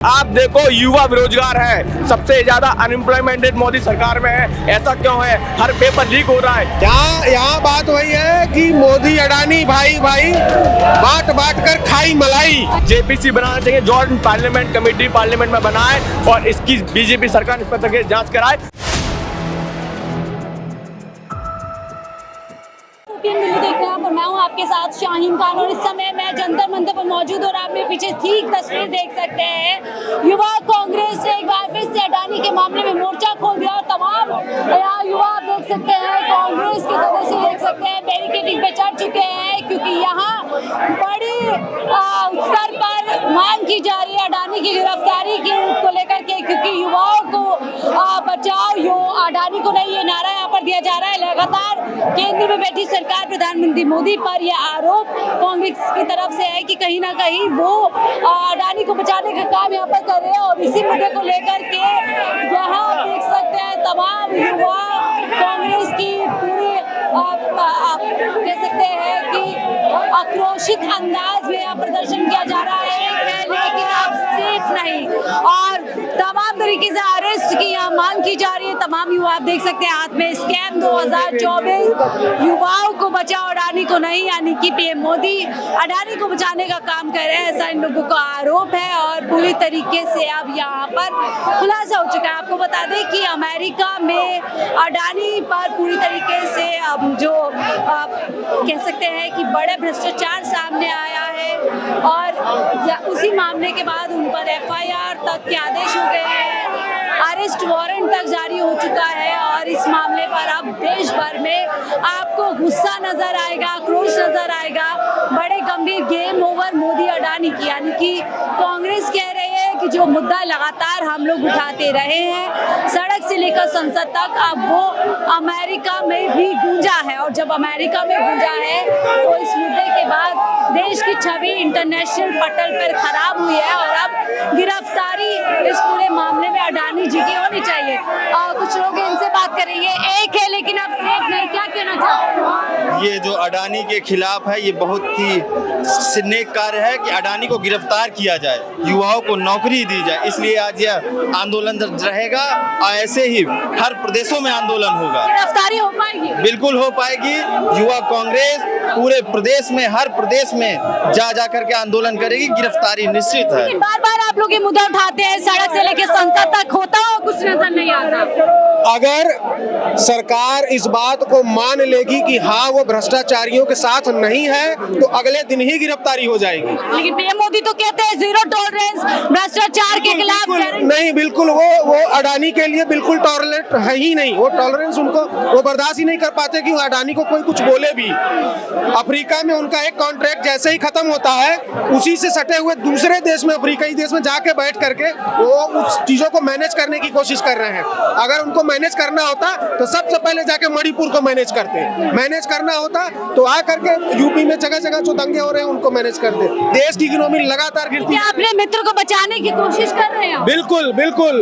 आप देखो युवा बेरोजगार है, सबसे ज्यादा अनएम्प्लॉयमेंट मोदी सरकार में है। ऐसा क्यों है? हर पेपर लीक हो रहा है। यहाँ बात वही है कि मोदी अडानी भाई भाई बांट बांट कर खाई मलाई। जेपीसी बनाना चाहिए, जॉइंट पार्लियामेंट कमेटी पार्लियामेंट में बनाए और इसकी बीजेपी सरकार इस पर जांच कराए। देख रहे हैं और मैं हूं आपके साथ शाहीन खान और इस समय मैं जंतर मंतर पर मौजूद और आप मेरे पीछे ठीक तस्वीर देख सकते हैं। युवा कांग्रेस ने एक बार फिर से अडानी के मामले में मोर्चा खोल दिया और तमाम यहाँ युवा आप देख सकते हैं, कांग्रेस के सदस्य देख सकते हैं बैरिकेडिंग पे चढ़ चुके हैं क्योंकि यहाँ बड़ी स्तर पर मांग की जा रही है अडानी की गिरफ्तारी को लेकर के, क्योंकि युवाओं को बचाओ अडानी को नहीं, ये नारा यहाँ पर दिया जा रहा है। लगातार केंद्र में बैठी सरकार प्रधानमंत्री मोदी पर यह आरोप कांग्रेस की तरफ से है कि कहीं ना कहीं वो अडानी को बचाने का काम यहाँ पर कर रहे हैं और इसी मुद्दे को लेकर के यहाँ देख सकते हैं तमाम युवा कांग्रेस की पूरी कह सकते हैं कि आक्रोशित अंदाज में यहाँ प्रदर्शन किया जा रहा है, लेकिन अब सेफ नहीं और तमाम तरीके से अरेस्ट की यहाँ मांग की जा रही है। तमाम युवा आप देख सकते हैं हाथ में स्कैम 2024 युवाओं को बचाओ अडानी को नहीं, यानी कि पीएम मोदी अडानी को बचाने का काम कर रहे हैं, ऐसा इन लोगों का आरोप है और पूरी तरीके से अब यहाँ पर खुलासा हो चुका है। आपको बता दें कि अमेरिका में अडानी पर पूरी तरीके से अब जो कह सकते हैं कि बड़े भ्रष्टाचार सामने आया है और उसी मामले के बाद उन पर एफआईआर तक के आदेश हो गए हैं, अरेस्ट वारंट तक जारी हो चुका है और इस मामले पर अब देश भर में आपको गुस्सा नजर आएगा, आक्रोश नजर आएगा। बड़े गंभीर गेम ओवर मोदी अडानी की, यानी कि कांग्रेस कह रही है कि जो मुद्दा लगातार हम लोग उठाते रहे हैं सड़क से लेकर संसद तक, अब वो अमेरिका में भी गूंजा है और जब अमेरिका में गूंजा है तो इस मुद्दे के बाद देश की छवि इंटरनेशनल पटल पर खराब हुई है और अब गिरफ्तारी इस पूरे मामले में अडानी जी की होनी चाहिए। कुछ लोग इनसे बात करेंगे, एक है लेकिन अब सेफ नहीं, क्या कहना चाहते हैं? ये जो अडानी के खिलाफ है ये बहुत ही नेक कार्य है कि अडानी को गिरफ्तार किया जाए, युवाओं को नौकरी दी जाए, इसलिए आज यह आंदोलन रहेगा और ऐसे ही हर प्रदेशों में आंदोलन होगा। गिरफ्तारी हो पाएगी? बिल्कुल हो पाएगी। युवा कांग्रेस पूरे प्रदेश में हर प्रदेश में जा करके आंदोलन करेगी, गिरफ्तारी निश्चित है। बार बार आप लोग ये मुद्दा उठाते हैं, सड़क से लेकर संसद तक होता हो कुछ नजर नहीं आता। अगर सरकार इस बात को मान लेगी कि हाँ वो भ्रष्टाचारियों के साथ नहीं है तो अगले दिन ही गिरफ्तारी हो जाएगी। लेकिन पीएम मोदी तो कहते हैं जीरो टॉलरेंस भ्रष्टाचार के खिलाफ। नहीं, बिल्कुल वो अडानी के लिए बिल्कुल टॉलरेंट है ही नहीं, वो टॉलरेंस उनको वो बर्दाश्त ही नहीं कर पाते कि अडानी को कोई कुछ बोले भी। अफ्रीका में उनका एक कॉन्ट्रैक्ट जैसे ही खत्म होता है उसी से सटे हुए दूसरे देश में, अफ्रीकी देश में जाके बैठ करके वो उस चीजों को मैनेज करने की कोशिश कर रहे हैं। अगर उनको मैनेज करना होता तो सबसे पहले जाके मणिपुर को मैनेज करते, मैनेज करना होता तो आ करके यूपी में जगह जगह जो दंगे हो रहे हैं उनको मैनेज करते। देश की इकोनॉमी लगातार गिरती है। अपने मित्र को बचाने की कोशिश कर रहे हैं? बिल्कुल बिल्कुल।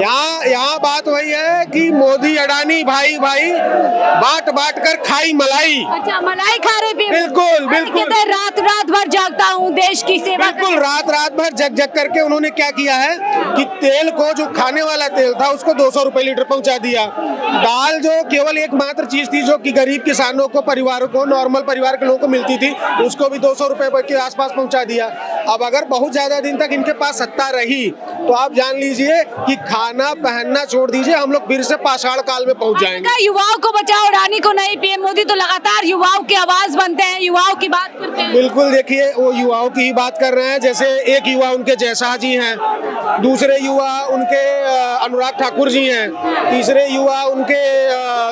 यहाँ बात वही है कि मोदी अडानी भाई भाई बांट बांट कर खाई मलाई। अच्छा, मलाई खा रहे? बिल्कुल बिल्कुल। रात रात भर जागता हूँ देश की सेवा। बिल्कुल, रात भर जग करके उन्होंने क्या किया है कि तेल को, जो खाने वाला तेल था उसको 200 रुपए लीटर पहुंचा दिया। दाल जो केवल एकमात्र चीज थी जो कि गरीब किसानों को, परिवारों को, नॉर्मल परिवार के लोगों को मिलती थी, उसको भी 200 रुपए के आसपास पहुंचा दिया। अब अगर बहुत ज्यादा दिन तक इनके पास सत्ता रही तो आप जान लीजिए कि खाना पहनना छोड़ दीजिए, हम लोग फिर से पाषाण काल में पहुंच जाएंगे। युवाओं को बचाओ अडानी को नहीं, पीएम मोदी तो लगातार युवाओं की आवाज बनते हैं, युवाओं की बात करते हैं। बिल्कुल, देखिए वो युवाओं की ही बात कर रहे हैं। जैसे एक युवा उनके जयशाह जी हैं, दूसरे युवा उनके अनुराग ठाकुर जी हैं, तीसरे युवा उनके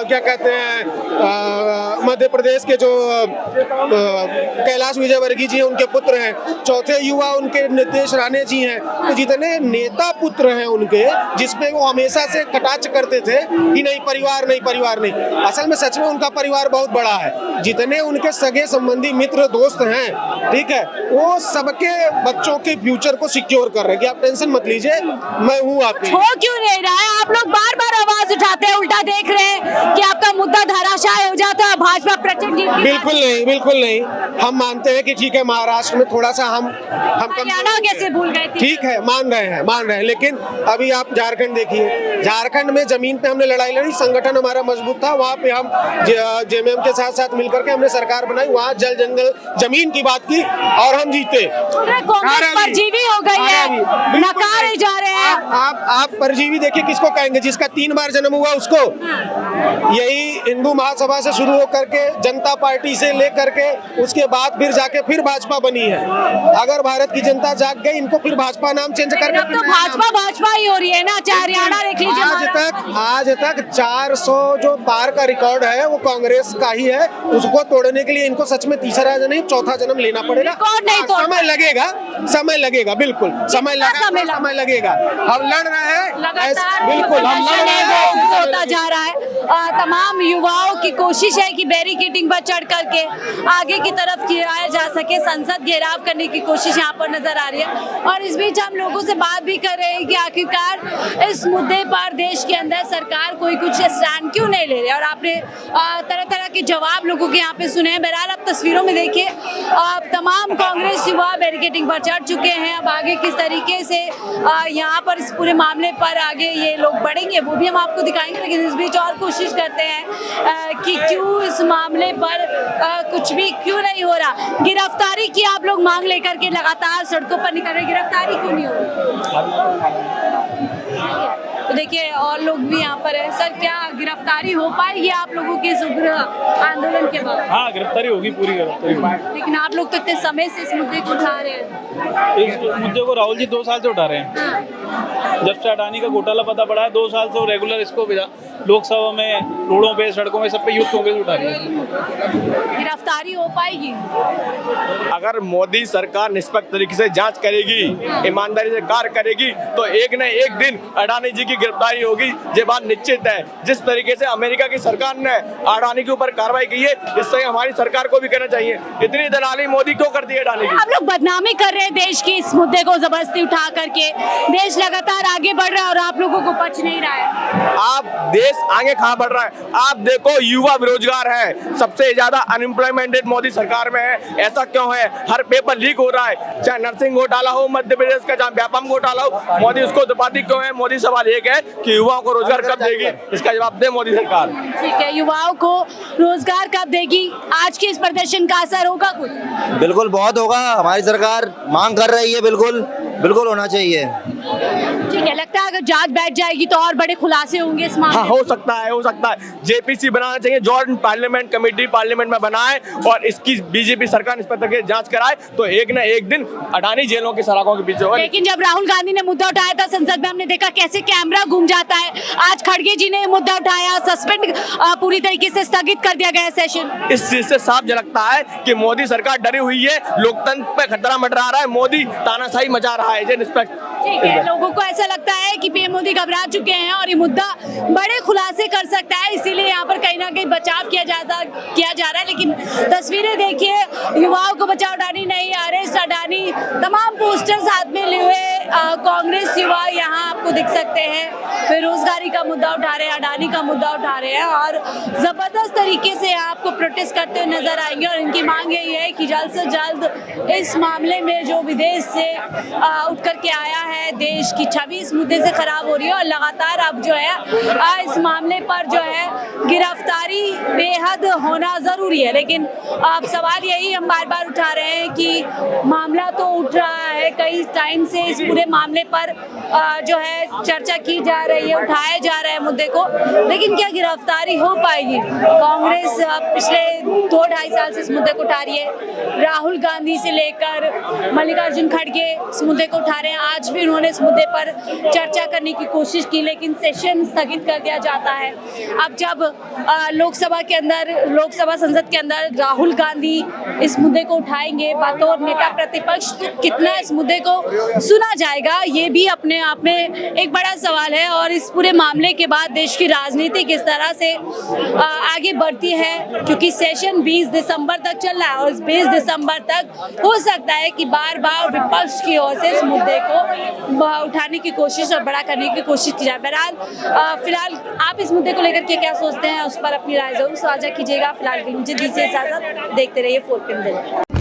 क्या कहते हैं मध्य प्रदेश के जो कैलाश विजयवर्गीय जी हैं उनके पुत्र हैं, चौथे युवा उनके नीतीश राणे जी हैं। तो जितने नेता पुत्र हैं उनके, जिसमें वो हमेशा से कटाक्ष करते थे कि नहीं परिवार नहीं परिवार नहीं, असल में सच में उनका परिवार बहुत बड़ा है। जितने उनके सगे संबंधी मित्र दोस्त हैं, ठीक है, वो सबके बच्चों के फ्यूचर को सिक्योर कर रहे हैं कि आप टेंशन मत लीजिए, मैं हूँ आपके। हो क्यों नहीं रहा है? आप लोग बार बार आवाज उठाते हैं, उल्टा देख रहे हैं कि आपका मुद्दा धराशायी हो जाता है, भाजपा प्रचंड जीत की बिल्कुल नहीं, बिल्कुल नहीं। हम मानते हैं कि ठीक है, महाराष्ट्र में थोड़ा सा हम हरियाणा कैसे भूल गए थे? ठीक है, मान रहे हैं, लेकिन अभी आप झारखंड देखिए, झारखंड में जमीन पे हमने लड़ाई लड़ी, संगठन हमारा मजबूत था, वहाँ पे हम जेएमएम के साथ साथ मिलकर के हमने सरकार बनाई, वहाँ जल जंगल जमीन की बात की और हम जीते। कांग्रेस परजीवी हो गई है, नकारे जा रहे हैं। आप परजीवी देखिए किसको कहेंगे, जिसका 3 बार जन्म हुआ उसको। यही हिंदू महासभा से शुरू होकर के जनता पार्टी से लेकर के उसके बाद फिर जाके फिर भाजपा बनी है। अगर भारत की जनता जाग गई, इनको फिर भाजपा नाम चेंज करके तो भाजपा ही हो रही है ना, चाहे हरियाणा देख लीजिए। आज तक 400 जो पार का रिकॉर्ड है वो कांग्रेस का ही है। उसको तोड़ने के लिए इनको सच में तीसरा नहीं, चौथा जन्म लेना पड़ेगा। रिकॉर्ड नहीं तोड़, समय लगेगा, बिल्कुल समय लगेगा। हम लड़ रहे हैं, बिल्कुल हम लड़ रहे हैं, होता जा रहा है। तमाम युवाओं की कोशिश है कि बैरिकेडिंग पर चढ़ करके आगे की तरफ किया जा सके, संसद घेराव करने की कोशिश यहाँ पर नजर आ रही है। और इस बीच हम लोगों से बात भी कर रहे हैं कि आखिरकार इस मुद्दे पर देश के अंदर सरकार कोई कुछ स्टैंड क्यों नहीं ले रही है। और आपने तरह तरह के जवाब लोगों के यहाँ पे सुने हैं। बहरहाल आप तस्वीरों में देखिए, तमाम कांग्रेस युवा बैरिकेडिंग पर चढ़ चुके हैं। अब आगे किस तरीके से यहाँ पर इस पूरे मामले पर आगे ये लोग बढ़ेंगे वो भी हम आपको दिखाएंगे, लेकिन इस बीच और कोशिश करते हैं कि क्यों इस मामले पर कुछ भी क्यों नहीं हो रहा। गिरफ्तारी की आप लोग मांग लेकर के लगातार सड़कों पर निकल रहे, गिरफ्तारी क्यों नहीं हो रही? तो देखिए और लोग भी यहाँ पर है। सर, क्या गिरफ्तारी हो पाएगी आप लोगों के इस उग्र आंदोलन के बाद? हाँ, गिरफ्तारी होगी, पूरी गिरफ्तारी होगी। लेकिन आप लोग तो इतने समय से इस मुद्दे को उठा रहे हैं। इस मुद्दे को राहुल जी 2 साल से उठा रहे हैं। हाँ। जब से अडानी का घोटाला पता पड़ा है, 2 साल से वो रेगुलर इसको लोकसभा में, रोडों पे, सड़कों में, सब पे यूथ कांग्रेस उठा रही है। गिरफ्तारी हो पाएगी? अगर मोदी सरकार निष्पक्ष तरीके से जांच करेगी, ईमानदारी से कार्य करेगी, तो एक न एक दिन अडानी जी की गिरफ्तारी होगी, ये बात निश्चित है। जिस तरीके से अमेरिका की सरकार ने अडानी के ऊपर कार्रवाई की है, इससे हमारी सरकार को भी करना चाहिए। इतनी दलाली मोदी क्यों करती है अडानी की? आप लोग बदनामी कर रहे हैं देश की, इस मुद्दे को जबरदस्ती उठा करके। देश लगातार आगे बढ़ रहा है और आप लोगों को पच नहीं रहा है। आप देश आगे कहाँ बढ़ रहा है? आप देखो, युवा बेरोजगार है, सबसे ज्यादा अनएम्प्लॉयमेंट रेट मोदी सरकार में है। ऐसा क्यों है? हर पेपर लीक हो रहा है, चाहे नर्सिंग घोटाला हो मध्य प्रदेश का, चाहे व्यापम घोटाला हो, मोदी उसको दबाती क्यों है? मोदी सवाल एक है कि युवाओं को रोजगार कब देगी, इसका जवाब दे मोदी सरकार। ठीक है, युवाओं को रोजगार कब देगी? आज के इस प्रदर्शन का असर होगा कुछ? बिल्कुल बहुत होगा। हमारी सरकार मांग कर रही है, बिल्कुल होना चाहिए। ठीक है, लगता है अगर जांच बैठ जाएगी तो और बड़े खुलासे होंगे इस मामले हाँ, में? हो सकता है। जेपीसी बनाना चाहिए, जॉइंट पार्लियामेंट कमेटी पार्लियामेंट में बनाए और इसकी बीजेपी सरकार इस पर जांच कराए, तो एक न एक दिन अडानी जेलों की सलाखों के पीछे होगा। लेकिन जब राहुल गांधी ने मुद्दा उठाया था संसद में, हमने देखा कैसे कैमरा घूम जाता है। आज खड़गे जी ने मुद्दा उठाया, सस्पेंड पूरी तरीके से स्थगित कर दिया गया सेशन। इस चीज से साफ झलकता है कि मोदी सरकार डरी हुई है, लोकतंत्र पे खतरा मंडरा रहा है, मोदी तानाशाही मचा रहा है। ठीक है, लोगों को ऐसा लगता है कि पीएम मोदी घबरा चुके हैं और ये मुद्दा बड़े खुलासे कर सकता है, इसीलिए यहाँ पर कहीं ना कहीं बचाव किया जा रहा है। लेकिन तस्वीरें देखिए, युवाओं को बचाओ अडानी नहीं, अरेस्ट अडानी, तमाम पोस्टर्स हाथ में लिए हुए कांग्रेस युवा यहाँ आपको दिख सकते हैं। बेरोजगारी का मुद्दा उठा रहे हैं, अडानी का मुद्दा उठा रहे हैं और जबरदस्त तरीके से आपको प्रोटेस्ट करते हुए नजर आएंगे। और इनकी मांग यही है कि जल्द से जल्द इस मामले में जो विदेश से उठ करके आया है, देश की छवि इस मुद्दे से खराब हो रही है और लगातार अब जो है इस मामले पर जो है गिरफ्तारी बेहद होना जरूरी है। लेकिन अब सवाल यही हम बार बार उठा रहे हैं कि मामला तो उठ रहा है, कई टाइम से इस पूरे मामले पर जो है चर्चा की जा रही है, उठाया जा रहा है मुद्दे को, लेकिन क्या गिरफ्तारी हो पाएगी? कांग्रेस पिछले 2-2.5 साल से इस मुद्दे को उठा रही है। राहुल गांधी से लेकर मल्लिकार्जुन खड़गे इस मुद्दे को उठा रहे हैं। आज भी उन्होंने इस मुद्दे पर चर्चा करने की कोशिश की, लेकिन सेशन स्थगित कर दिया जाता है। अब जब लोकसभा संसद के अंदर राहुल गांधी इस मुद्दे को उठाएंगे बतौर नेता प्रतिपक्ष, तो कितना इस मुद्दे को सुना जाएगा, ये भी अपने आप में एक बड़ा सवाल है और इस पूरे मामले के बाद देश की राजनीति किस तरह से आगे बढ़ती है, क्योंकि सेशन 20 दिसंबर तक चल रहा है और इस 20 दिसंबर तक हो सकता है कि बार बार विपक्ष की ओर से इस मुद्दे को उठाने की कोशिश और बड़ा करने की कोशिश की जाए। बहरहाल फिलहाल आप इस मुद्दे को लेकर के क्या सोचते हैं, उस पर अपनी राय जरूर साझा कीजिएगा। फिलहाल के लिए मुझे दीजिए इजाजत, देखते रहिए 4PM दिल्ली।